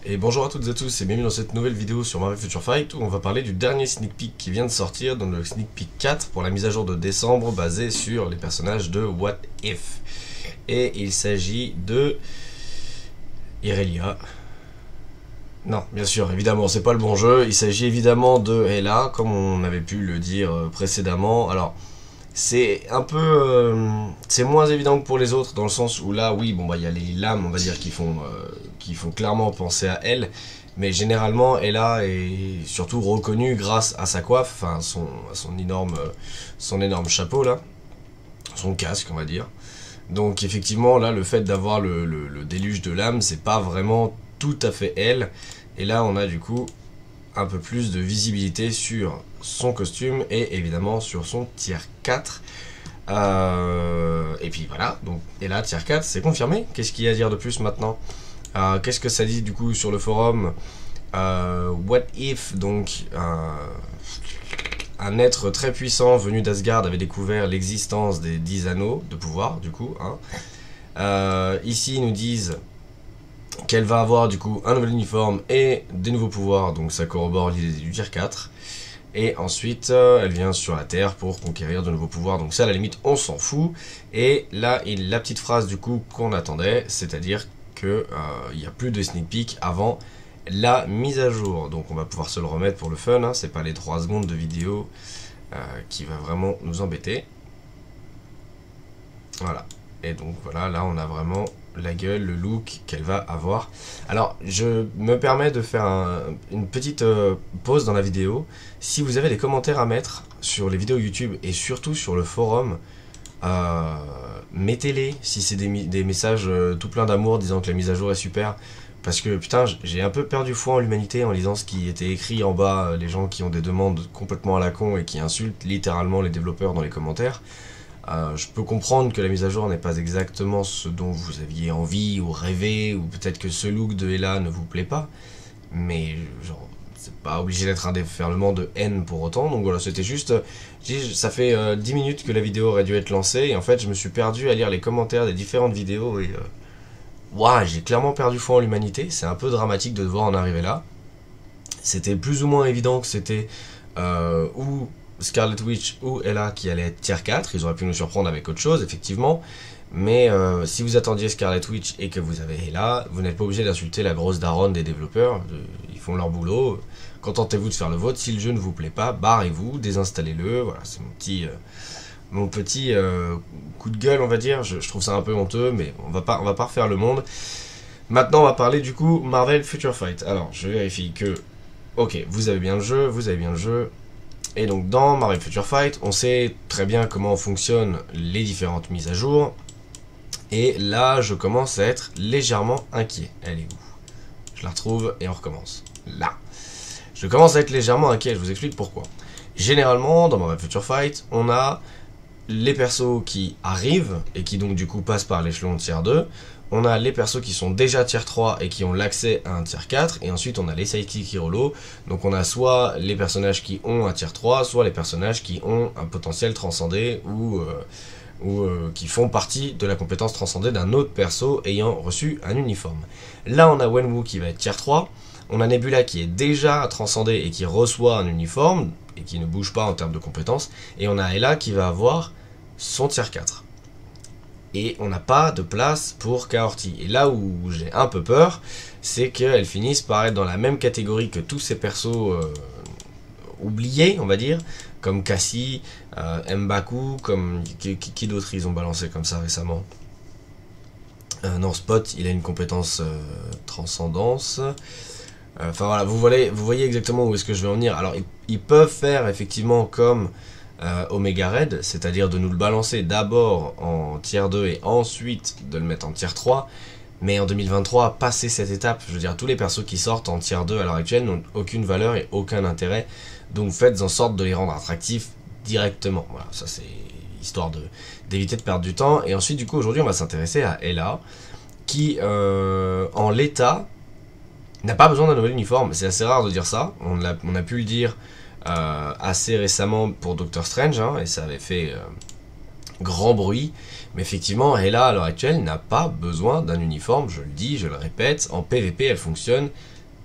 Et bonjour à toutes et à tous et bienvenue dans cette nouvelle vidéo sur Marvel Future Fight où on va parler du dernier sneak peek qui vient de sortir, dans le sneak peek 4 pour la mise à jour de décembre basée sur les personnages de What If. Et il s'agit de Irelia. Non, bien sûr, évidemment, c'est pas le bon jeu. Il s'agit évidemment de Hela, comme on avait pu le dire précédemment. Alors, c'est un peu... c'est moins évident que pour les autres, dans le sens où là, oui, bon, bah, il y a les lames, on va dire, qui font clairement penser à elle. Mais généralement, Hela est surtout reconnue grâce à sa coiffe, enfin, son énorme chapeau, là. Son casque, on va dire. Donc, effectivement, là, le fait d'avoir le déluge de lames, c'est pas vraiment tout à fait elle. Et là, on a du coup un peu plus de visibilité sur son costume et évidemment sur son tier 4. Et puis voilà, donc, et là, tier 4, c'est confirmé. Qu'est-ce qu'il y a à dire de plus maintenant? Qu'est-ce que ça dit du coup sur le forum? What if, donc, un être très puissant venu d'Asgard avait découvert l'existence des 10 anneaux de pouvoir, du coup. Ici, ils nous disent qu'elle va avoir du coup un nouvel uniforme et des nouveaux pouvoirs, donc ça corrobore l'idée du tier 4. Et ensuite, elle vient sur la Terre pour conquérir de nouveaux pouvoirs, donc ça à la limite on s'en fout. Et là, la petite phrase du coup qu'on attendait, c'est-à-dire que il n'y a plus de sneak peek avant la mise à jour. Donc on va pouvoir se le remettre pour le fun, hein, c'est pas les 3 secondes de vidéo qui va vraiment nous embêter. Voilà. Et donc voilà, là on a vraiment la gueule, le look qu'elle va avoir. Alors, je me permets de faire une petite pause dans la vidéo. Si vous avez des commentaires à mettre sur les vidéos YouTube et surtout sur le forum, mettez-les si c'est des messages tout plein d'amour disant que la mise à jour est super. Parce que putain, j'ai un peu perdu foi en l'humanité en lisant ce qui était écrit en bas, les gens qui ont des demandes complètement à la con et qui insultent littéralement les développeurs dans les commentaires. Je peux comprendre que la mise à jour n'est pas exactement ce dont vous aviez envie ou rêvé, ou peut-être que ce look de Hela ne vous plaît pas, mais genre, c'est pas obligé d'être un déferlement de haine pour autant, donc voilà, c'était juste, ça fait 10 minutes que la vidéo aurait dû être lancée, et en fait je me suis perdu à lire les commentaires des différentes vidéos, et ouah, j'ai clairement perdu foi en l'humanité, c'est un peu dramatique de devoir en arriver là. C'était plus ou moins évident que c'était ou Scarlet Witch ou Hela qui allait être tier 4, ils auraient pu nous surprendre avec autre chose, effectivement, mais si vous attendiez Scarlet Witch et que vous avez Hela, vous n'êtes pas obligé d'insulter la grosse daronne des développeurs, ils font leur boulot, contentez-vous de faire le vôtre, si le jeu ne vous plaît pas, barrez-vous, désinstallez-le, voilà, c'est mon petit coup de gueule, on va dire, je trouve ça un peu honteux, mais on va pas refaire le monde. Maintenant, on va parler du coup Marvel Future Fight. Alors, je vérifie que, ok, vous avez bien le jeu, et donc dans Marvel Future Fight, on sait très bien comment fonctionnent les différentes mises à jour. Et là, je commence à être légèrement inquiet. Elle est où? Je la retrouve et on recommence. Là. Je commence à être légèrement inquiet, je vous explique pourquoi. Généralement, dans Marvel Future Fight, on a les persos qui arrivent et qui donc du coup passent par l'échelon tier 2. On a les persos qui sont déjà tier 3 et qui ont l'accès à un tier 4, et ensuite on a les sidekicks Hirolo, donc on a soit les personnages qui ont un tier 3, soit les personnages qui ont un potentiel transcendé, ou qui font partie de la compétence transcendée d'un autre perso ayant reçu un uniforme. Là on a Wenwu qui va être tier 3, on a Nebula qui est déjà transcendée et qui reçoit un uniforme, et qui ne bouge pas en termes de compétences, et on a Hela qui va avoir son tier 4. Et on n'a pas de place pour Kaorti. Et là où j'ai un peu peur, c'est qu'elles finissent par être dans la même catégorie que tous ces persos oubliés, on va dire, comme Cassie, M'Baku, comme qui d'autres ils ont balancé comme ça récemment. Non, Spot, il a une compétence transcendance. Enfin voilà, vous voyez exactement où est-ce que je vais en venir. Alors ils peuvent faire effectivement comme Omega Red, c'est-à-dire de nous le balancer d'abord en tier 2 et ensuite de le mettre en tier 3, mais en 2023, passer cette étape, je veux dire, tous les persos qui sortent en tier 2 à l'heure actuelle n'ont aucune valeur et aucun intérêt, donc faites en sorte de les rendre attractifs directement. Voilà, ça c'est histoire d'éviter de perdre du temps. Et ensuite, du coup, aujourd'hui, on va s'intéresser à Hela, qui, en l'état, n'a pas besoin d'un nouvel uniforme. C'est assez rare de dire ça, on a pu le dire assez récemment pour Doctor Strange, hein, et ça avait fait grand bruit, mais effectivement, Ela à l'heure actuelle n'a pas besoin d'un uniforme, je le dis, je le répète, en PvP elle fonctionne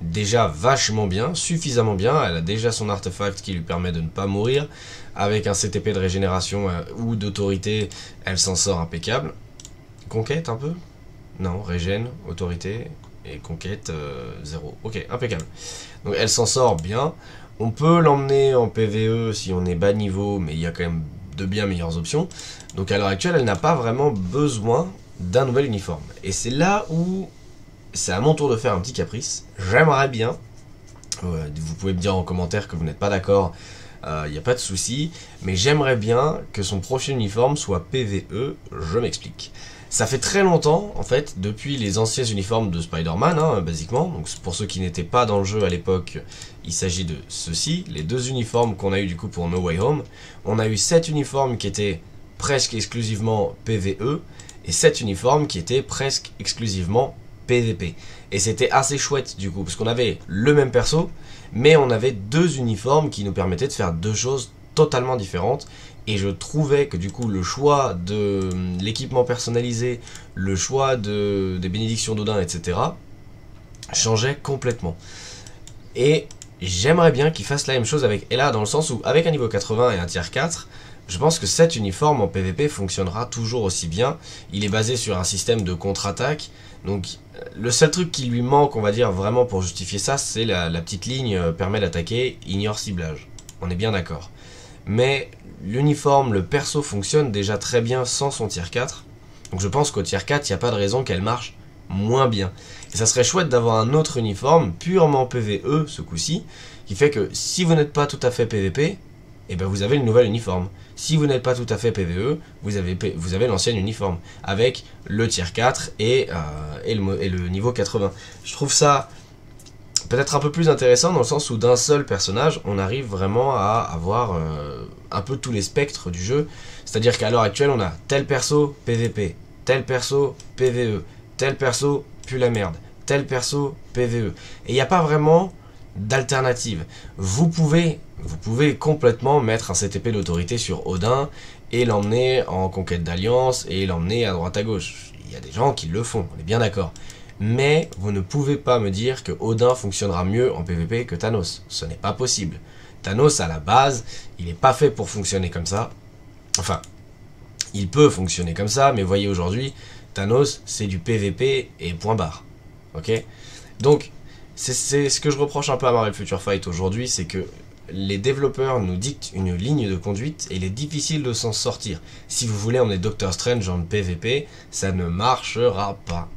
déjà vachement bien, suffisamment bien, elle a déjà son artefact qui lui permet de ne pas mourir, avec un CTP de régénération ou d'autorité, elle s'en sort impeccable. Conquête un peu? Non, régène, autorité, et conquête 0. Ok, impeccable. Donc elle s'en sort bien, on peut l'emmener en PvE si on est bas niveau, mais il y a quand même de bien meilleures options. Donc à l'heure actuelle, elle n'a pas vraiment besoin d'un nouvel uniforme. Et c'est là où c'est à mon tour de faire un petit caprice. J'aimerais bien, vous pouvez me dire en commentaire que vous n'êtes pas d'accord, il n'y a pas de souci, mais j'aimerais bien que son prochain uniforme soit PvE, je m'explique. Ça fait très longtemps, en fait, depuis les anciens uniformes de Spider-Man, hein, basiquement. Donc pour ceux qui n'étaient pas dans le jeu à l'époque, il s'agit de ceux-ci, les deux uniformes qu'on a eu du coup pour No Way Home. On a eu 7 uniformes qui étaient presque exclusivement PvE, et 7 uniformes qui étaient presque exclusivement PvP. Et c'était assez chouette du coup, parce qu'on avait le même perso, mais on avait deux uniformes qui nous permettaient de faire deux choses totalement différentes. Et je trouvais que du coup le choix de l'équipement personnalisé, le choix des bénédictions d'Odin, etc. changeait complètement. Et j'aimerais bien qu'ils fassent la même chose avec Ela, dans le sens où avec un niveau 80 et un tier 4, je pense que cet uniforme en PvP fonctionnera toujours aussi bien. Il est basé sur un système de contre-attaque. Donc le seul truc qui lui manque, on va dire vraiment pour justifier ça, c'est la petite ligne permet d'attaquer, ignore ciblage. On est bien d'accord. Mais l'uniforme, le perso fonctionne déjà très bien sans son tier 4. Donc je pense qu'au tier 4, il n'y a pas de raison qu'elle marche moins bien. Et ça serait chouette d'avoir un autre uniforme, purement PvE ce coup-ci, qui fait que si vous n'êtes pas tout à fait PvP, et ben vous avez le nouvel uniforme. Si vous n'êtes pas tout à fait PvE, vous avez l'ancien uniforme, avec le tier 4 et le niveau 80. Je trouve ça peut-être un peu plus intéressant dans le sens où d'un seul personnage, on arrive vraiment à avoir un peu tous les spectres du jeu. C'est-à-dire qu'à l'heure actuelle, on a tel perso PvP, tel perso PvE, tel perso pue la merde, tel perso PvE. Et il n'y a pas vraiment d'alternative. Vous pouvez complètement mettre un CTP d'autorité sur Odin et l'emmener en conquête d'alliance et l'emmener à droite à gauche. Il y a des gens qui le font, on est bien d'accord. Mais vous ne pouvez pas me dire que Odin fonctionnera mieux en PvP que Thanos. Ce n'est pas possible. Thanos, à la base, il n'est pas fait pour fonctionner comme ça. Enfin, il peut fonctionner comme ça, mais voyez aujourd'hui, Thanos, c'est du PvP et point barre. Ok? Donc, c'est ce que je reproche un peu à Marvel Future Fight aujourd'hui, c'est que les développeurs nous dictent une ligne de conduite et il est difficile de s'en sortir. Si vous voulez emmener Doctor Strange en PvP, ça ne marchera pas.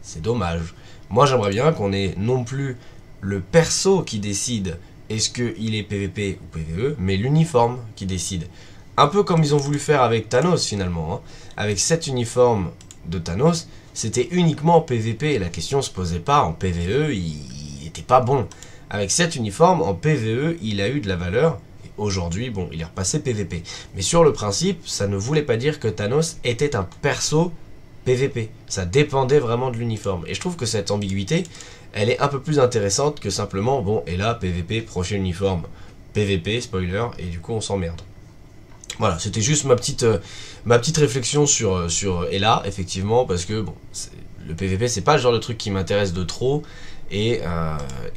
C'est dommage. Moi j'aimerais bien qu'on ait non plus le perso qui décide est-ce qu'il est PvP ou PvE, mais l'uniforme qui décide. Un peu comme ils ont voulu faire avec Thanos finalement. Hein. Avec cet uniforme de Thanos, c'était uniquement PvP et la question se posait pas. En PvE, il était pas bon. Avec cet uniforme, en PvE, il a eu de la valeur. Et aujourd'hui, bon, il est repassé PvP. Mais sur le principe, ça ne voulait pas dire que Thanos était un perso PvP. Ça dépendait vraiment de l'uniforme. Et je trouve que cette ambiguïté, elle est un peu plus intéressante que simplement, bon, et là, PvP, prochain uniforme, PvP, spoiler, et du coup, on s'emmerde. Voilà, c'était juste ma petite réflexion sur Ela, effectivement, parce que, bon, le PvP, c'est pas le genre de truc qui m'intéresse de trop, et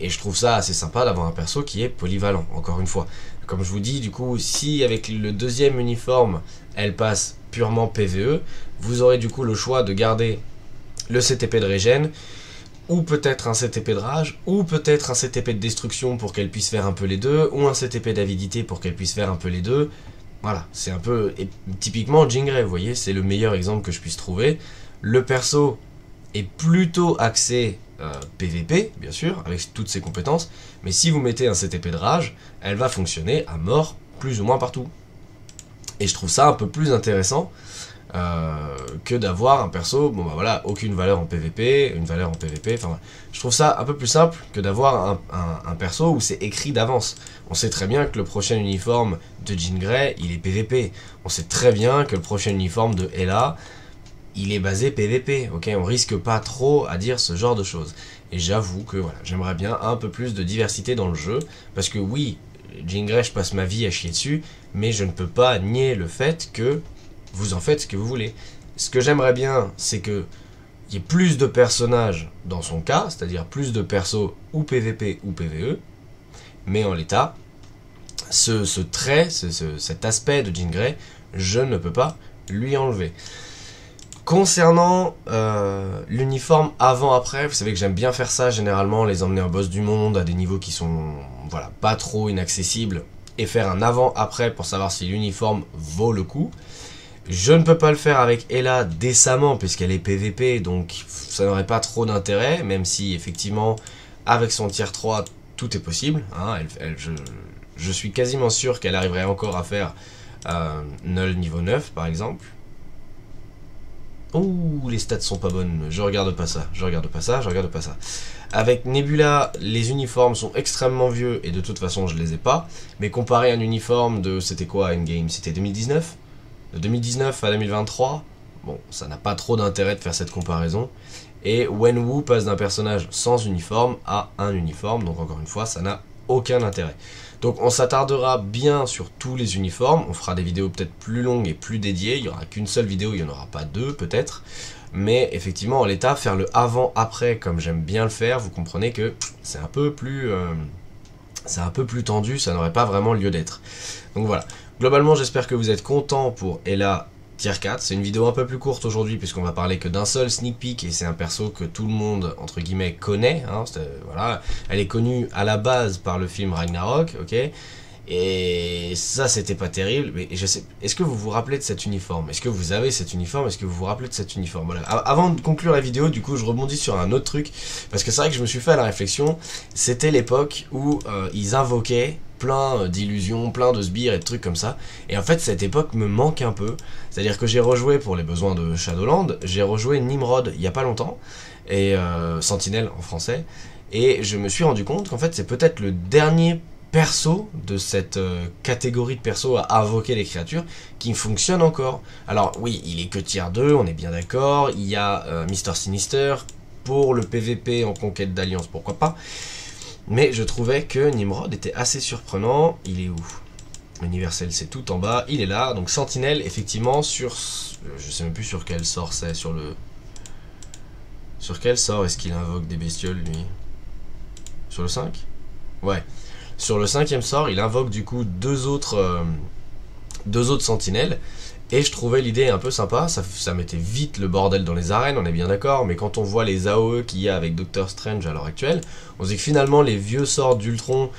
je trouve ça assez sympa d'avoir un perso qui est polyvalent, encore une fois. Comme je vous dis, du coup, si avec le deuxième uniforme, elle passe purement PvE, vous aurez du coup le choix de garder le CTP de régène, ou peut-être un CTP de rage, ou peut-être un CTP de destruction pour qu'elle puisse faire un peu les deux, ou un CTP d'avidité pour qu'elle puisse faire un peu les deux. Voilà, c'est un peu... Et typiquement Jean Grey, vous voyez, c'est le meilleur exemple que je puisse trouver. Le perso est plutôt axé PVP, bien sûr, avec toutes ses compétences, mais si vous mettez un CTP de rage, elle va fonctionner à mort plus ou moins partout. Et je trouve ça un peu plus intéressant que d'avoir un perso, bon bah voilà, aucune valeur en PVP, une valeur en PVP, enfin voilà. Je trouve ça un peu plus simple que d'avoir un perso où c'est écrit d'avance. On sait très bien que le prochain uniforme de Jean Grey, il est PVP. On sait très bien que le prochain uniforme de Ela, il est basé PVP, ok, on risque pas trop à dire ce genre de choses. Et j'avoue que voilà, j'aimerais bien un peu plus de diversité dans le jeu, parce que oui, Jean Grey, je passe ma vie à chier dessus, mais je ne peux pas nier le fait que vous en faites ce que vous voulez. Ce que j'aimerais bien, c'est que il y ait plus de personnages dans son cas, c'est-à-dire plus de persos ou PVP ou PVE, mais en l'état, ce trait, cet aspect de Jean Grey, je ne peux pas lui enlever. Concernant l'uniforme avant-après, vous savez que j'aime bien faire ça généralement, les emmener en boss du monde à des niveaux qui sont voilà, pas trop inaccessibles, et faire un avant-après pour savoir si l'uniforme vaut le coup. Je ne peux pas le faire avec Ella décemment puisqu'elle est PVP, donc ça n'aurait pas trop d'intérêt, même si effectivement avec son tier 3 tout est possible. Hein, je suis quasiment sûr qu'elle arriverait encore à faire Null niveau 9 par exemple. Ouh, les stats sont pas bonnes, je regarde pas ça, je regarde pas ça, je regarde pas ça. Avec Nebula, les uniformes sont extrêmement vieux et de toute façon je les ai pas. Mais comparé à un uniforme de, c'était quoi Endgame? C'était 2019? De 2019 à 2023, bon, ça n'a pas trop d'intérêt de faire cette comparaison. Et Wenwu passe d'un personnage sans uniforme à un uniforme, donc encore une fois, ça n'a aucun intérêt. Donc on s'attardera bien sur tous les uniformes, on fera des vidéos peut-être plus longues et plus dédiées, il n'y aura qu'une seule vidéo, il n'y en aura pas deux peut-être. Mais effectivement, en l'état, faire le avant-après comme j'aime bien le faire, vous comprenez que c'est un peu plus tendu, ça n'aurait pas vraiment lieu d'être. Donc voilà, globalement j'espère que vous êtes contents pour Ella Tier 4, c'est une vidéo un peu plus courte aujourd'hui puisqu'on va parler que d'un seul sneak peek et c'est un perso que tout le monde entre guillemets connaît, hein, voilà. Elle est connue à la base par le film Ragnarok, ok, et ça c'était pas terrible, mais je sais, est-ce que vous vous rappelez de cet uniforme? Est-ce que vous avez cet uniforme? Est-ce que vous vous rappelez de cet uniforme? Voilà. Avant de conclure la vidéo, du coup je rebondis sur un autre truc, parce que c'est vrai que je me suis fait à la réflexion, c'était l'époque où ils invoquaient plein d'illusions, plein de sbires et de trucs comme ça. Et en fait, cette époque me manque un peu. C'est-à-dire que j'ai rejoué, pour les besoins de Shadowland, j'ai rejoué Nimrod il y a pas longtemps, et Sentinelle en français, et je me suis rendu compte qu'en fait, c'est peut-être le dernier perso de cette catégorie de persos à invoquer les créatures qui fonctionne encore. Alors oui, il est que tier 2, on est bien d'accord, il y a Mr Sinister, pour le PVP en conquête d'alliance, pourquoi pas. Mais je trouvais que Nimrod était assez surprenant. Il est où? Universel, c'est tout en bas. Il est là. Donc Sentinelle, effectivement, sur... Je sais même plus sur quel sort c'est. Sur le... Sur quel sort est-ce qu'il invoque des bestioles, lui? Sur le 5? Ouais. Sur le 5e sort, il invoque du coup deux autres sentinelles. Et je trouvais l'idée un peu sympa, ça mettait vite le bordel dans les arènes, on est bien d'accord, mais quand on voit les AOE qu'il y a avec Doctor Strange à l'heure actuelle, on se dit que finalement les vieux sorts d'Ultron,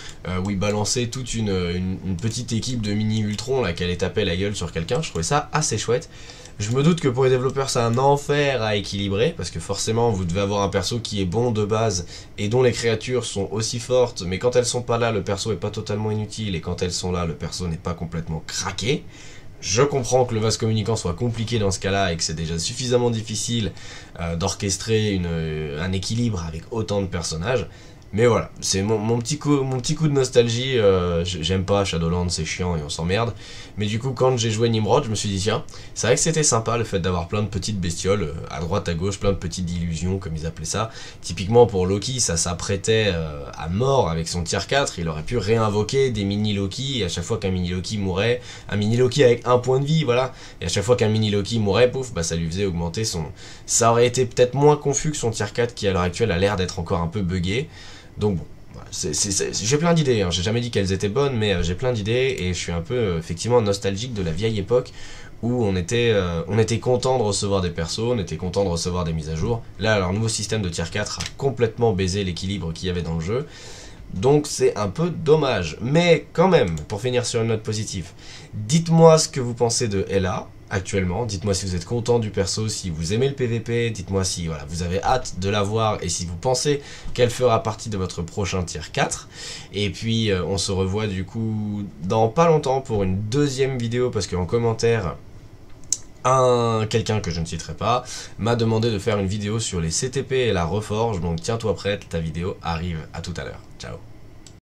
où il balançait toute une petite équipe de mini-Ultron là, qui allait taper la gueule sur quelqu'un, je trouvais ça assez chouette. Je me doute que pour les développeurs c'est un enfer à équilibrer, parce que forcément vous devez avoir un perso qui est bon de base, et dont les créatures sont aussi fortes, mais quand elles sont pas là, le perso est pas totalement inutile, et quand elles sont là, le perso n'est pas complètement craqué. Je comprends que le vase communicant soit compliqué dans ce cas-là et que c'est déjà suffisamment difficile d'orchestrer un équilibre avec autant de personnages. Mais voilà, c'est mon petit coup de nostalgie. J'aime pas Shadowlands, c'est chiant et on s'emmerde. Mais du coup, quand j'ai joué Nimrod, je me suis dit tiens, c'est vrai que c'était sympa le fait d'avoir plein de petites bestioles à droite, à gauche, plein de petites illusions comme ils appelaient ça. Typiquement pour Loki, ça s'apprêtait à mort avec son tier 4. Il aurait pu réinvoquer des mini Loki et à chaque fois qu'un mini Loki mourait, un mini Loki avec un point de vie, voilà. Et à chaque fois qu'un mini Loki mourait, pouf, bah ça lui faisait augmenter son... Ça aurait été peut-être moins confus que son tier 4 qui à l'heure actuelle a l'air d'être encore un peu buggé. Donc bon, voilà, j'ai plein d'idées, hein. J'ai jamais dit qu'elles étaient bonnes, mais j'ai plein d'idées et je suis un peu effectivement nostalgique de la vieille époque où on était content de recevoir des persos, on était content de recevoir des mises à jour. Là, leur nouveau système de tier 4 a complètement baisé l'équilibre qu'il y avait dans le jeu, donc c'est un peu dommage. Mais quand même, pour finir sur une note positive, dites-moi ce que vous pensez de Ella actuellement, dites-moi si vous êtes content du perso, si vous aimez le PVP, dites-moi si voilà, vous avez hâte de la voir et si vous pensez qu'elle fera partie de votre prochain tier 4. Et puis on se revoit du coup dans pas longtemps pour une deuxième vidéo parce qu'en commentaire, quelqu'un que je ne citerai pas m'a demandé de faire une vidéo sur les CTP et la reforge, donc tiens-toi prête, ta vidéo arrive, à tout à l'heure, ciao.